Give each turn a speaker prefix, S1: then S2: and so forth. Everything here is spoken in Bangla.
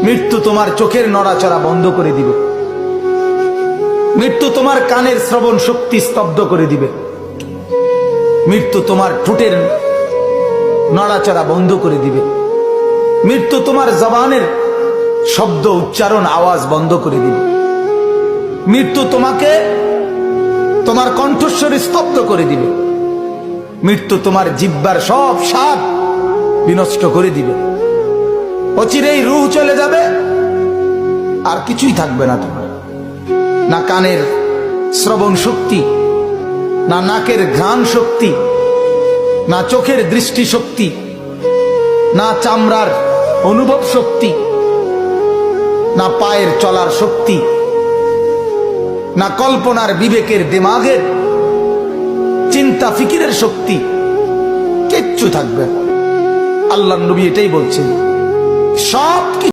S1: মৃত্যু তোমার চোখের নড়াচড়া বন্ধ করে দিবে। মৃত্যু তোমার কানের শ্রবণ শক্তি স্তব্ধ করে দিবে। মৃত্যু তোমার ঠোঁটের নড়াচড়া বন্ধ করে দিবে। মৃত্যু তোমার জবানের শব্দ উচ্চারণ আওয়াজ বন্ধ করে দিবে। মৃত্যু তোমাকে তোমার কণ্ঠস্বর স্তব্ধ করে দিবে। মৃত্যু তোমার জিহ্বার সব স্বাদ বিনষ্ট করে দিবে। অচিরেই রূহ চলে যাবে, আর কিছুই থাকবে না তোমার। না কানের শ্রবণ শক্তি, না নাকের ঘ্রাণ শক্তি, না চোখের দৃষ্টি শক্তি, না চামড়ার অনুভব শক্তি, না পায়ের চলার শক্তি, না কল্পনার বিবেকের দিমাগের চিন্তা ফিকিরের শক্তি, কিচ্ছু থাকবে না। আল্লাহর নবী এটাই বলছেন, সব